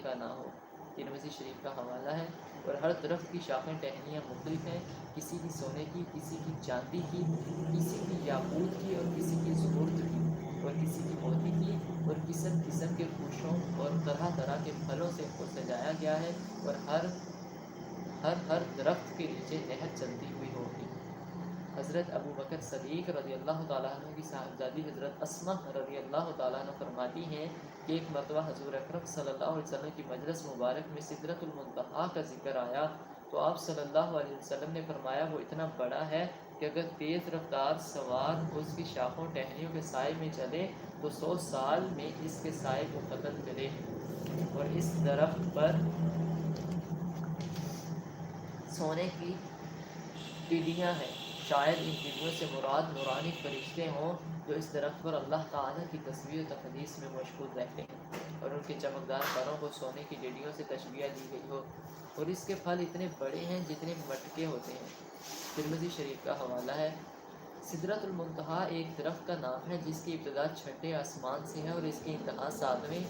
کا نہ ہو۔ ترمذی شریف کا حوالہ ہے۔ اور ہر درخت کی شاخیں ٹہنیاں مختلف ہیں، کسی کی سونے کی، کسی کی چاندی کی، کسی کی یاقوت کی اور کسی کی زمرد کی اور کسی کی موتی کی، اور قسم قسم کے خوشوں اور طرح طرح کے پھلوں سے ان کو سجایا گیا ہے، اور ہر درخت کے نیچے نہر چلتی ہوئی ہوگی۔ حضرت ابو بکر صدیق رضی اللہ تعالیٰ عنہ کی صاحبزادی حضرت اسمہ رضی اللہ تعالیٰ عنہ فرماتی ہیں کہ ایک مرتبہ حضور اکرم صلی اللہ علیہ وسلم کی مجلس مبارک میں سدرۃ المنتہا کا ذکر آیا تو آپ صلی اللہ علیہ وسلم نے فرمایا وہ اتنا بڑا ہے کہ اگر تیز رفتار سوار اس کی شاخوں ٹہنیوں کے سائے میں چلے تو 100 سال میں اس کے سائے کو ختم کرے۔ اور اس درخت پر سونے کی ٹڈیاں ہیں، شاید ان ٹڈیوں سے مراد نورانی فرشتے ہوں جو اس درخت پر اللہ تعالیٰ کی تسبیح و تقدیس میں مشغول رہتے ہیں، اور ان کے چمکدار پروں کو سونے کی ٹڈیوں سے تشبیہ دی گئی ہو، اور اس کے پھل اتنے بڑے ہیں جتنے مٹکے ہوتے ہیں۔ ترمذی شریف کا حوالہ ہے۔ سدرۃ المنتہا ایک درخت کا نام ہے جس کی ابتدا چھٹے آسمان سے ہے اور اس کی انتہا 7ویں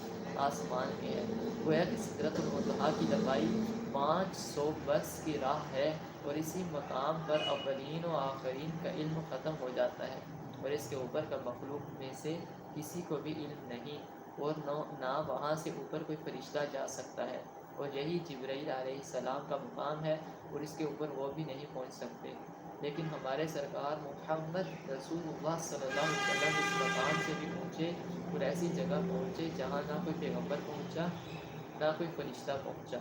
آسمان میں ہے۔ گویا کہ سدرۃ المنتہا کی لمبائی 500 برس کی راہ ہے، اور اسی مقام پر اولین و آخرین کا علم ختم ہو جاتا ہے، اور اس کے اوپر کا مخلوق میں سے کسی کو بھی علم نہیں، اور نہ وہاں سے اوپر کوئی فرشتہ جا سکتا ہے، اور یہی جبرائیل علیہ السلام کا مقام ہے، اور اس کے اوپر وہ بھی نہیں پہنچ سکتے۔ لیکن ہمارے سرکار محمد رسول اللہ صلی اللہ علیہ وسلم اس مقام سے بھی پہنچے، اور ایسی جگہ پہنچے جہاں نہ کوئی پیغمبر پہنچا نہ کوئی فرشتہ پہنچا۔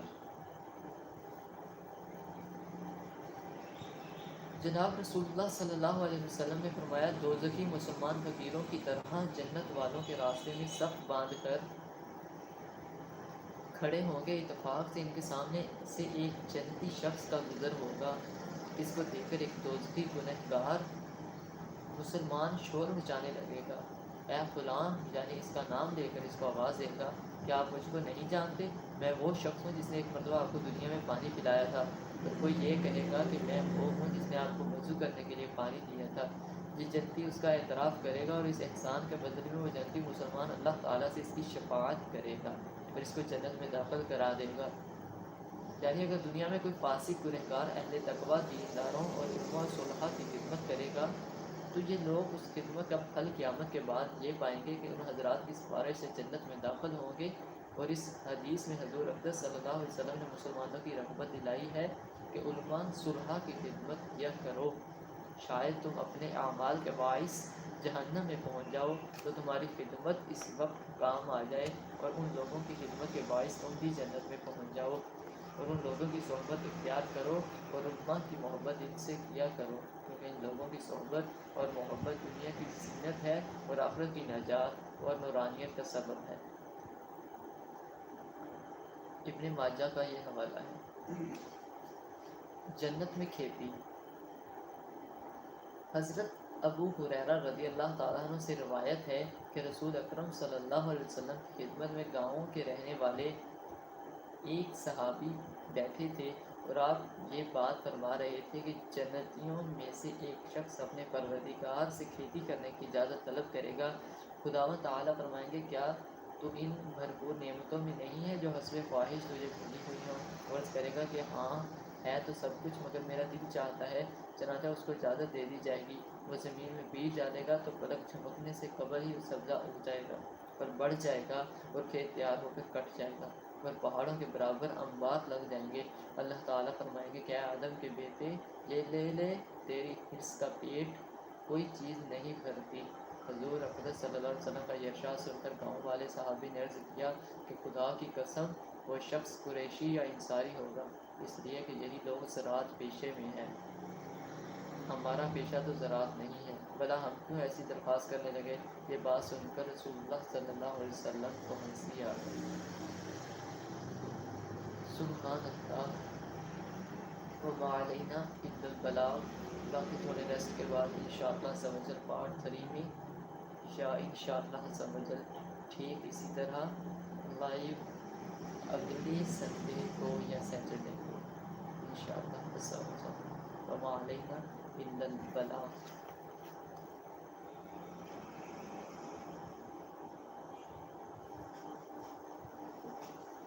جناب رسول اللہ صلی اللہ علیہ وسلم نے فرمایا دوزخی مسلمان فقیروں کی طرح جنت والوں کے راستے میں صف باندھ کر کھڑے ہوں گے، اتفاق سے ان کے سامنے سے ایک جنتی شخص کا گزر ہوگا، اس کو دیکھ کر ایک دوزخی گنہگار مسلمان شور مچانے لگے گا، اے فلاں، یعنی اس کا نام لے کر اس کو آواز دے گا، کیا آپ مجھ کو نہیں جانتے؟ میں وہ شخص ہوں جس نے ایک مرتبہ آپ کو دنیا میں پانی پلایا تھا۔ اور کوئی یہ کہے گا کہ میں وہ ہوں جس نے آپ کو وضو کرنے کے لیے پانی دیا تھا۔ یہ جنتی اس کا اعتراف کرے گا، اور اس احسان کے بدلے میں وہ جنتی مسلمان اللہ تعالیٰ سے اس کی شفاعت کرے گا اور اس کو جنت میں داخل کرا دے گا۔ یعنی اگر دنیا میں کوئی فاسق گنہگار اہل تقویٰ دینداروں اور علماء و صلحاء کی خدمت کرے گا تو یہ لوگ اس خدمت کا پھل قیامت کے بعد یہ پائیں گے کہ ان حضرات کی سفارش سے جنت میں داخل ہوں گے۔ اور اس حدیث میں حضور اقدس صلی اللہ علیہ وسلم نے مسلمانوں کی رغبت دلائی ہے کہ علماء صلحاء کی خدمت کیا کرو، شاید تم اپنے اعمال کے باعث جہنم میں پہنچ جاؤ تو تمہاری خدمت اس وقت کام آ جائے، اور ان لوگوں کی خدمت کے باعث تم بھی جنت میں پہنچ جاؤ، اور ان لوگوں کی صحبت اختیار کرو اور علماء کی محبت ان سے کیا کرو، کیونکہ ان لوگوں کی صحبت اور محبت دنیا کی زینت ہے اور آخرت کی نجات اور نورانیت کا سبب ہے۔ ابن ماجہ کا یہ حوالہ ہے۔ جنت میں کھیتی۔ حضرت ابو ہریرہ رضی اللہ تعالیٰ عنہ سے روایت ہے کہ رسول اکرم صلی اللہ علیہ وسلم کی خدمت میں گاؤں کے رہنے والے ایک صحابی بیٹھے تھے، اور آپ یہ بات فرما رہے تھے کہ جنتیوں میں سے ایک شخص اپنے پروردگار سے کھیتی کرنے کی اجازت طلب کرے گا۔ خداوند تعالیٰ فرمائیں گے کیا تو ان بھرپور نعمتوں میں نہیں ہے جو حسب خواہش تجھے ملی ہوئی ہوں؟ عرض کرے گا کہ ہاں ہے تو سب کچھ، مگر میرا دل چاہتا ہے۔ چنانچہ اس کو اجازت دے دی جائے گی، وہ زمین میں بیج ڈالے گا تو پلک جھپکنے سے قبل ہی سبزہ اگ جائے گا اور بڑھ جائے گا، اور کھیت تیار ہو کر کٹ جائے گا اور پہاڑوں کے برابر انبات لگ جائیں گے۔ اللہ تعالیٰ فرمائیں گے کہ اے آدم کے بیٹے، یہ لے لے، تیری حرص کا پیٹ کوئی چیز نہیں بھرتی۔ حضور اقدس صلی اللہ علیہ وسلم کا یہ ارشاد سن کر گاؤں والے صحابی نے عرض کیا کہ خدا کی قسم وہ شخص قریشی یا انصاری ہوگا، اس لیے کہ یہی لوگ زراعت پیشے میں ہیں، ہمارا پیشہ تو زراعت نہیں ہے، بھلا ہم کیوں ایسی درخواست کرنے لگے؟ یہ بات سن کر رسول اللہ صلی اللہ علیہ وسلم کو ہنسی آ گئی۔ سبحان اللہ وما علینا الا البلاغ۔ باقی تھوڑے ریسٹ کے بعد انشاءاللہ عز و جل پارٹ 3 میں یا انشاءاللہ عز و جل ٹھیک اسی طرح لائیو اگلے سنڈے کو یا سیٹرڈے کو انشاءاللہ عز و جل۔ وما علینا الا البلاغ۔